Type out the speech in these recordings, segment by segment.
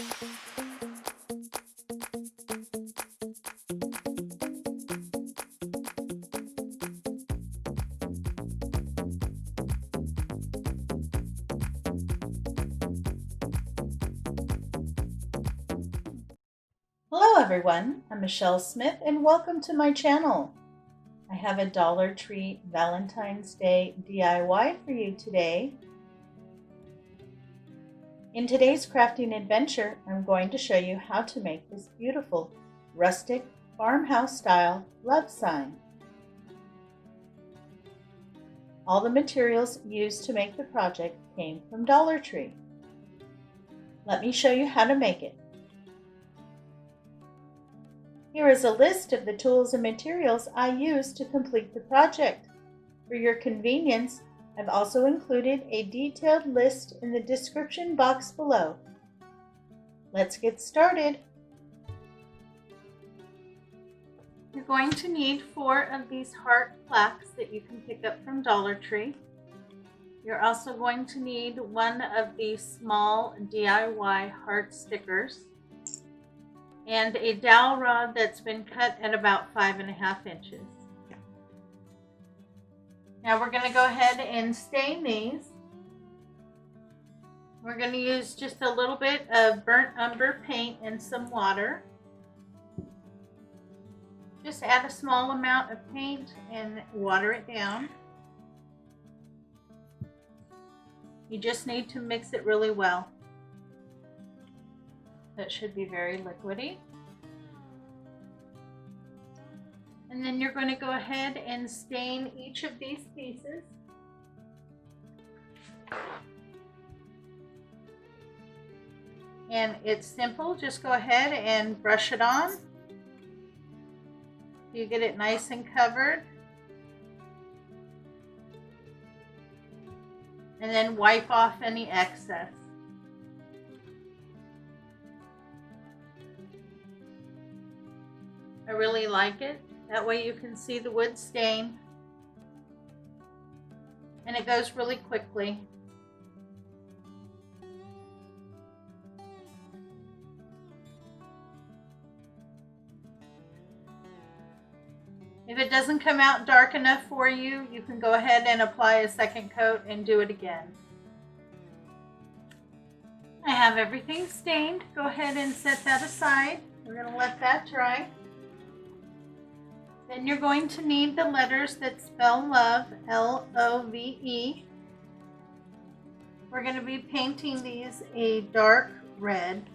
Hello everyone, I'm Michelle Smith and welcome to my channel. I have a Dollar Tree Valentine's Day DIY for you today. In today's crafting adventure, I'm going to show you how to make this beautiful rustic farmhouse style love sign. All the materials used to make the project came from Dollar Tree. Let me show you how to make it. Here is a list of the tools and materials I used to complete the project. For your convenience, I've also included a detailed list in the description box below. Let's get started. You're going to need 4 of these heart plaques that you can pick up from Dollar Tree. You're also going to need 1 of these small DIY heart stickers, and a dowel rod that's been cut at about 5.5 inches. Now we're going to go ahead and stain these. We're going to use just a little bit of burnt umber paint and some water. Just add a small amount of paint and water it down. You just need to mix it really well. That should be very liquidy. And then you're going to go ahead and stain each of these pieces. And it's simple, just go ahead and brush it on. You get it nice and covered. And then wipe off any excess. I really like it. That way you can see the wood stain. And it goes really quickly. If it doesn't come out dark enough for you, you can go ahead and apply a second coat and do it again. I have everything stained. Go ahead and set that aside. We're going to let that dry. Then you're going to need the letters that spell love, L-O-V-E. We're going to be painting these a dark red.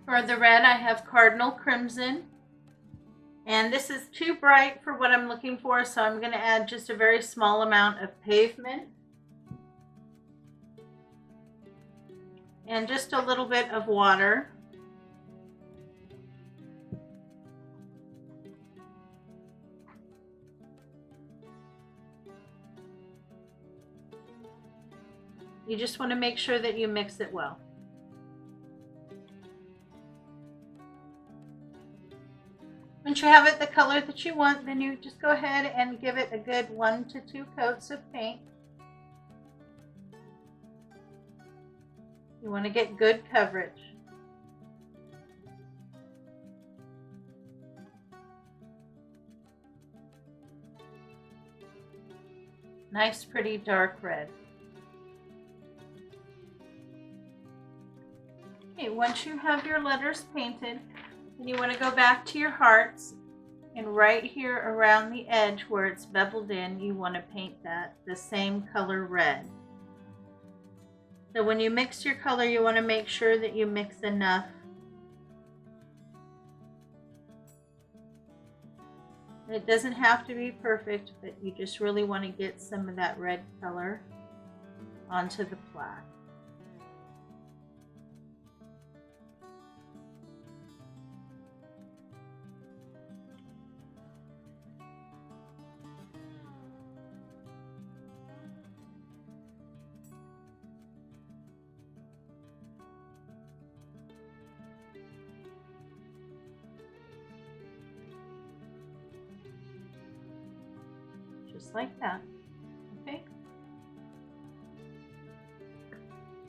For the red, I have cardinal crimson. And this is too bright for what I'm looking for, so I'm going to add just a very small amount of pavement. And just a little bit of water. You just want to make sure that you mix it well. Once you have it the color that you want, then you just go ahead and give it a good 1 to 2 coats of paint. You want to get good coverage. Nice, pretty dark red. Okay, once you have your letters painted, then you want to go back to your hearts, and right here around the edge where it's beveled in, you want to paint that the same color red. So when you mix your color, you want to make sure that you mix enough. It doesn't have to be perfect, but you just really want to get some of that red color onto the plaque. Just like that. Okay.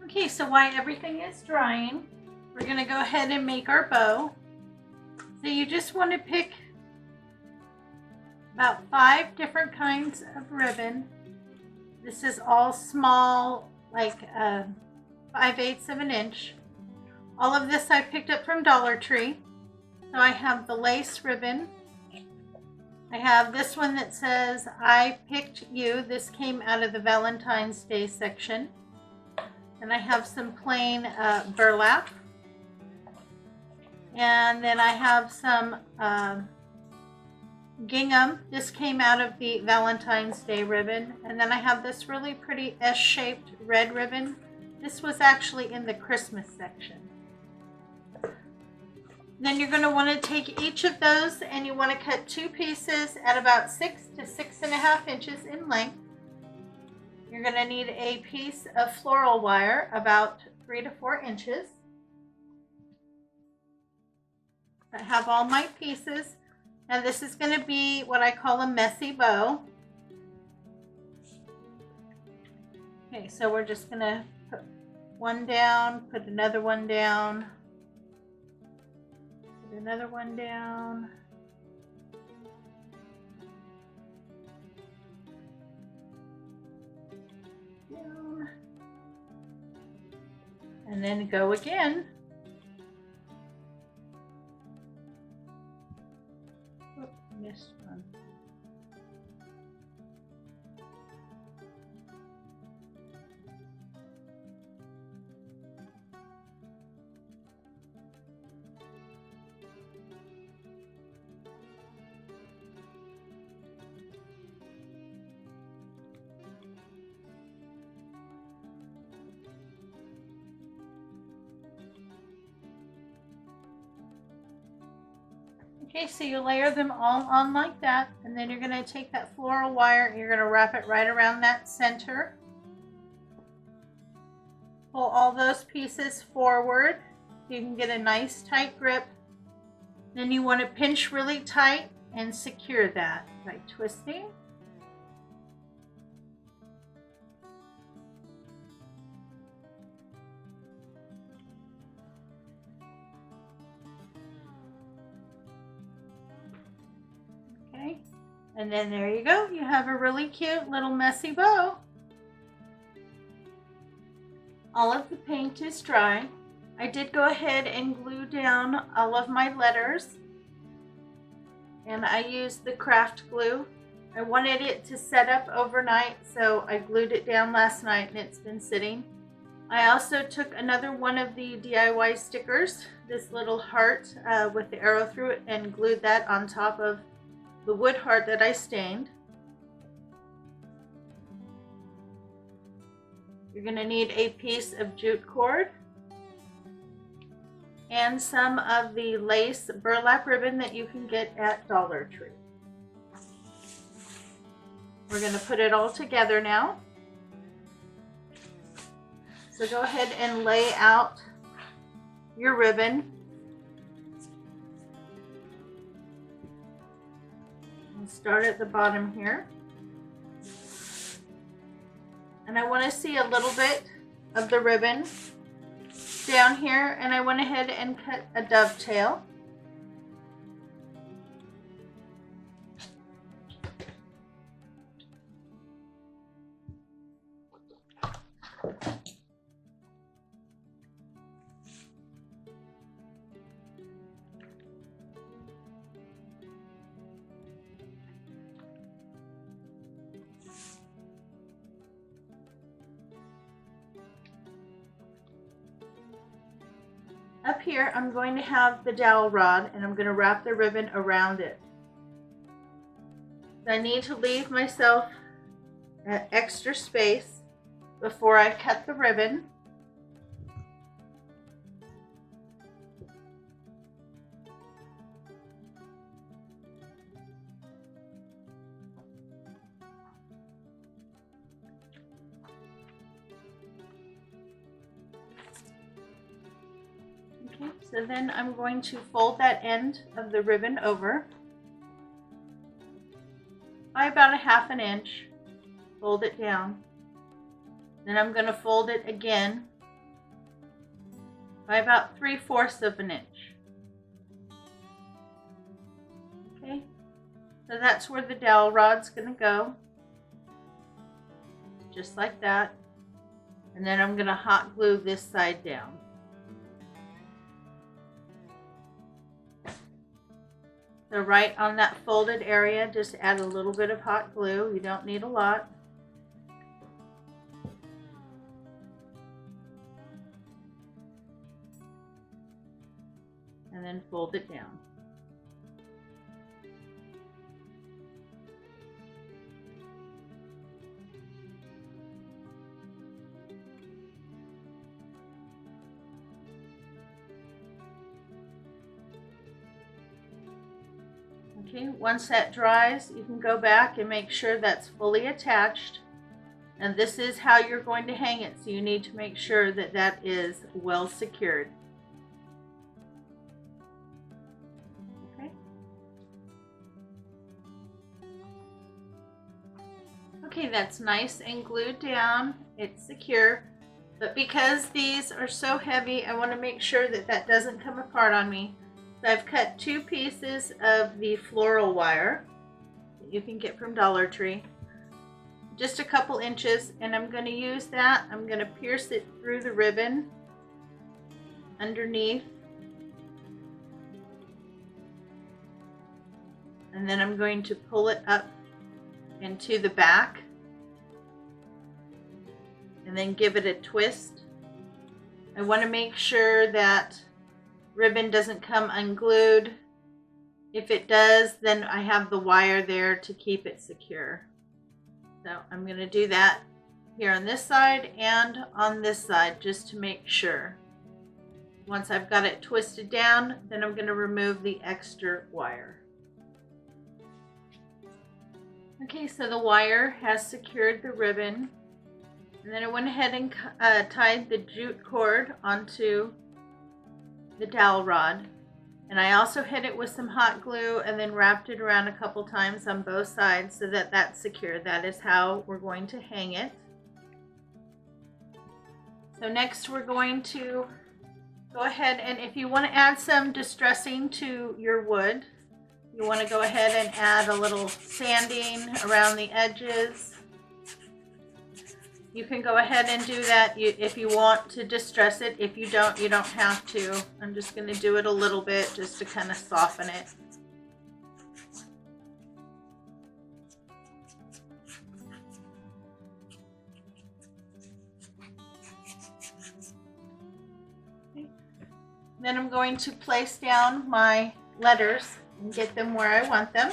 Okay, so while everything is drying, we're going to go ahead and make our bow. So you just want to pick about 5 different kinds of ribbon. This is all small, like 5/8 of an inch. All of this I picked up from Dollar Tree. So I have the lace ribbon. I have this one that says, "I picked you." This came out of the Valentine's Day section. And I have some plain burlap. And then I have some gingham. This came out of the Valentine's Day ribbon. And then I have this really pretty S-shaped red ribbon. This was actually in the Christmas section. Then you're going to want to take each of those and you want to cut 2 pieces at about 6 to 6.5 inches in length. You're going to need a piece of floral wire about 3 to 4 inches. I have all my pieces. Now this is going to be what I call a messy bow. Okay, so we're just going to put one down, put another one down, put another one down. Down. And then go again. Oh, missed one. Okay, so you layer them all on like that, and then you're going to take that floral wire and you're going to wrap it right around that center. Pull all those pieces forward so you can get a nice tight grip. Then you want to pinch really tight and secure that by twisting. Okay, and then there you go. You have a really cute little messy bow. All of the paint is dry. I did go ahead and glue down all of my letters. And I used the craft glue. I wanted it to set up overnight, so I glued it down last night and it's been sitting. I also took another one of the DIY stickers, this little heart with the arrow through it, and glued that on top of the wood heart that I stained. You're going to need a piece of jute cord and some of the lace burlap ribbon that you can get at Dollar Tree. We're going to put it all together now. So go ahead and lay out your ribbon. And start at the bottom here. And I want to see a little bit of the ribbon down here, and I went ahead and cut a dovetail. Up here, I'm going to have the dowel rod, and I'm going to wrap the ribbon around it. I need to leave myself extra space before I cut the ribbon. Okay, so then I'm going to fold that end of the ribbon over by about 1/2 inch. Fold it down. Then I'm going to fold it again by about 3/4 of an inch. Okay, so that's where the dowel rod's going to go, just like that. And then I'm going to hot glue this side down. So right on that folded area, just add a little bit of hot glue. You don't need a lot. And then fold it down. Okay, once that dries, you can go back and make sure that's fully attached. And this is how you're going to hang it, so you need to make sure that that is well secured. Okay. Okay, that's nice and glued down. It's secure. But because these are so heavy, I want to make sure that that doesn't come apart on me. So I've cut 2 pieces of the floral wire that you can get from Dollar Tree, just a couple inches, and I'm going to use that. I'm going to pierce it through the ribbon underneath, and then I'm going to pull it up into the back and then give it a twist. I want to make sure that ribbon doesn't come unglued. If it does, then I have the wire there to keep it secure. So I'm going to do that here on this side and on this side just to make sure. Once I've got it twisted down, then I'm going to remove the extra wire. Okay, so the wire has secured the ribbon, and then I went ahead and tied the jute cord onto the dowel rod, and I also hit it with some hot glue and then wrapped it around a couple times on both sides so that that's secure. That is how we're going to hang it. So next we're going to go ahead, and if you want to add some distressing to your wood, you want to go ahead and add a little sanding around the edges. You can go ahead and do that if you want to distress it. If you don't, you don't have to. I'm just going to do it a little bit just to kind of soften it. Okay. Then I'm going to place down my letters and get them where I want them.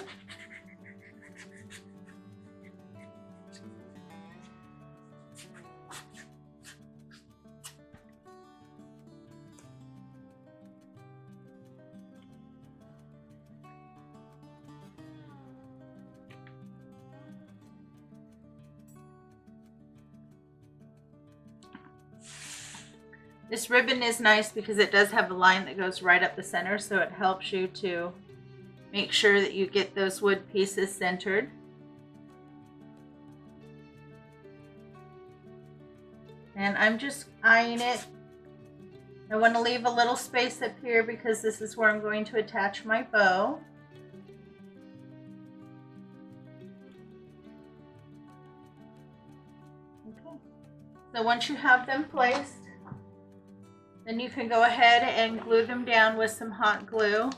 This ribbon is nice because it does have a line that goes right up the center, so it helps you to make sure that you get those wood pieces centered. And I'm just eyeing it. I want to leave a little space up here because this is where I'm going to attach my bow. Okay. So once you have them placed, then you can go ahead and glue them down with some hot glue.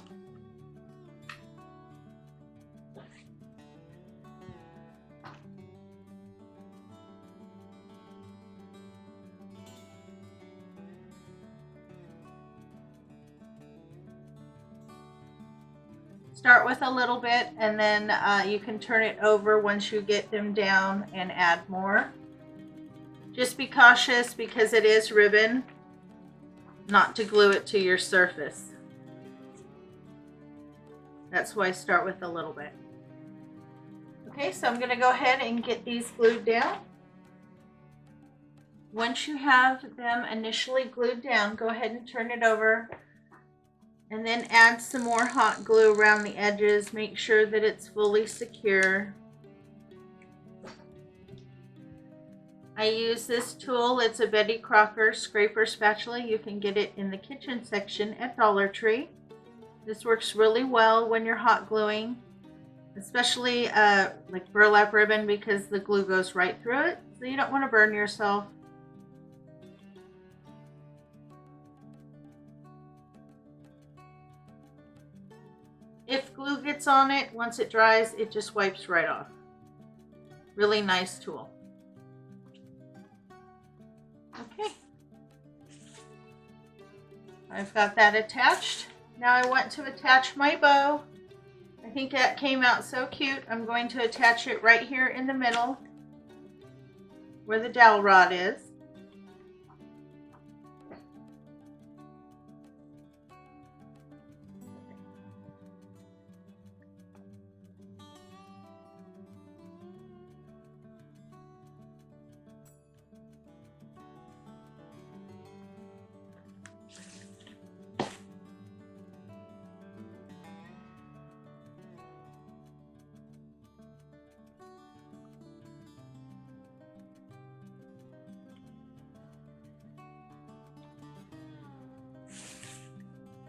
Start with a little bit, and then you can turn it over once you get them down and add more. Just be cautious because it is ribbon, not to glue it to your surface. That's why I start with a little bit. Okay, so I'm going to go ahead and get these glued down. Once you have them initially glued down, go ahead and turn it over and then add some more hot glue around the edges. Make sure that it's fully secure. I use this tool. It's a Betty Crocker scraper spatula. You can get it in the kitchen section at Dollar Tree. This works really well when you're hot gluing, especially like burlap ribbon, because the glue goes right through it, so you don't want to burn yourself. If glue gets on it, once it dries, it just wipes right off. Really nice tool. Okay. I've got that attached. Now I want to attach my bow. I think that came out so cute. I'm going to attach it right here in the middle where the dowel rod is.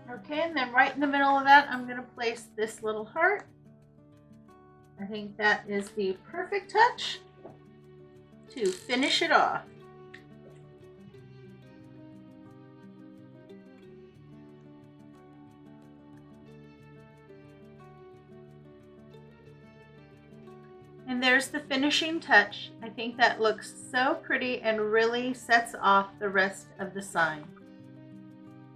Okay, and then right in the middle of that, I'm going to place this little heart. I think that is the perfect touch to finish it off. And there's the finishing touch. I think that looks so pretty and really sets off the rest of the sign.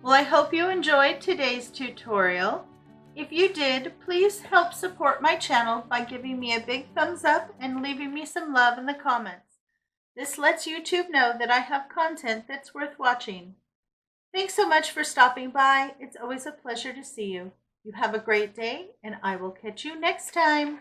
Well, I hope you enjoyed today's tutorial. If you did, please help support my channel by giving me a big thumbs up and leaving me some love in the comments. This lets YouTube know that I have content that's worth watching. Thanks so much for stopping by. It's always a pleasure to see you. You have a great day, and I will catch you next time.